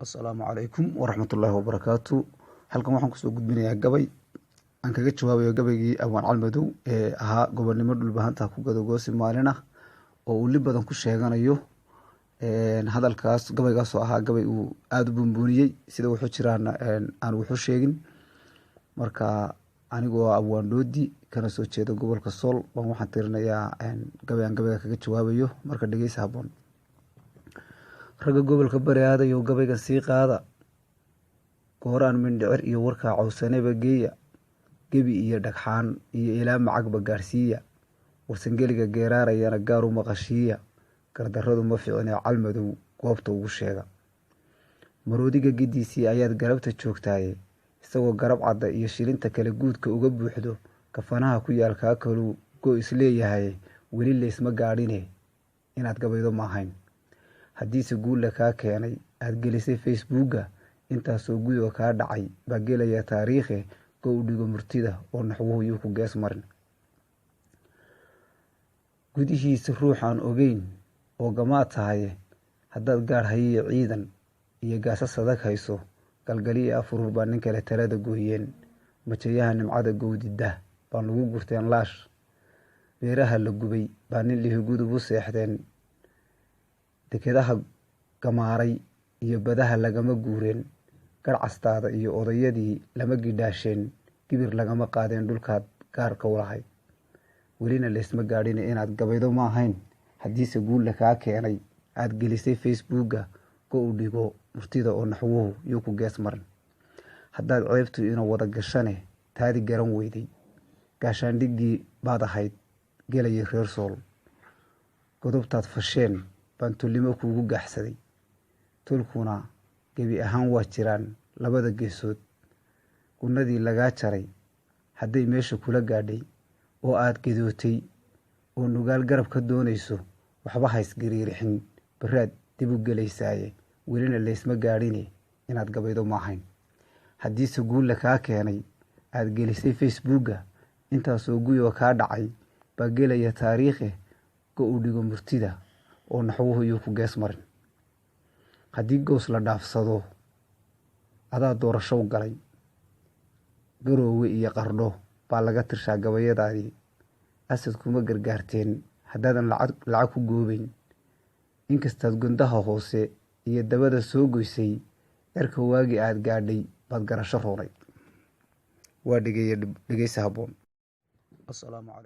Assalaamu calaykum waraxmatullaahi wabarakaatu. Halkan waxaan kusoo gudbinayaa gabay aan kaga jawaabayo gabaygii Abwaan Calmadow ee ahaa gobonimo dhulbahanta ku gadogoosi maalin ah oo uu li badan ku sheeganayo hadalkaas gabaygaas oo ahaa gabay uu aad u buunbuuniyey sida wuxuu jiraan aan wuxuu sheegin. Marka anigoo Abwaan Doodi kana soo jeedo gobolka Sool baan waxaan tirinayaa gabayga kaga jawaabayo marka dhageysi habboon. Ragga gobolka bari aadayo gabaygan sii qaada gooraan mindhicir iyo warkaa cawsaneba geeya gebi iyo dhagxaan iyo ilaa macagba gaarsiiya warsangeliga geeraarayana gaar u maqashiiya gardarradu ma fiicnee Calmadow goobta ugu sheega maroodiga gidiisii ayaad garabta joogtaaye isagoo garab cadda iyo shilinta kale guudka uga buuxdo kafanaha ku yaal kaa kaluu go isleeyahay weli laysma gaadhine inaad gabaydo maahayn haddiise guulla kaa keenay aad gelisay facebooka intaasoo gudoo kaa dhacay baa gelaya taariikhe go u dhigo murtida oo naxwuhu yuu ku gees marin gudihiisa ruuxaan ogeyn oo gamaad tahaye haddaad gaar hayiyo ciidan iyo gaasas adag hayso galgaliya afurur baa nin kale talada gooyeen majayaha nimcada gowdida baan lagu gurteen laash beeraha la gubay baa nin lihi gudub u seexdeen dekedaha gamaaray iyo badaha lagama guureen garcastaada iyo odayadii lama gidhaasheen gibir lagama qaadeen dhulkaad gaarka u lahayd welina laysma gaadhin inaad gabaydo ma ahayn haddiise guulla kaa keenay aad gelisay facebooka go u dhigo murtida oo naxwuhu yuu ku gees marin haddaad ceebtu ina wada gashane taadi garan weyday gaashaandhiggii baad ahayd gelayay reer Sool godobtaad fasheen baan tullimo kuugu gaxsaday tulkuna gebi ahaan waa jiraan labada geesood gunnadii lagaa jaray hadday meesha kula gaadhay oo aad gedootay oo nugaal garab ka doonayso waxba haysgariirixin baraad dib u gelaysaaye welina laysma gaadhine inaad gabaydo maahayn haddiise guulla kaa keenay aad gelisay facebooka intaasoo guyoo kaa dhacay baa gelaya taariikhe go u dhigo murtida oo naxwuhu yuu ku gees marin haddii goos la dhaafsado adaa doorashow galay garoowe iyo qardho baa laga tirshaa gabayadaadii asad kuma gargaarteen haddaadan lacag ku goobayn inkastaad gundaha hoose iyo dabada soo goysay cirka waagii aad gaadhay baad garasho roonay waa dhegeysi habboon. Assalaamu calaykum.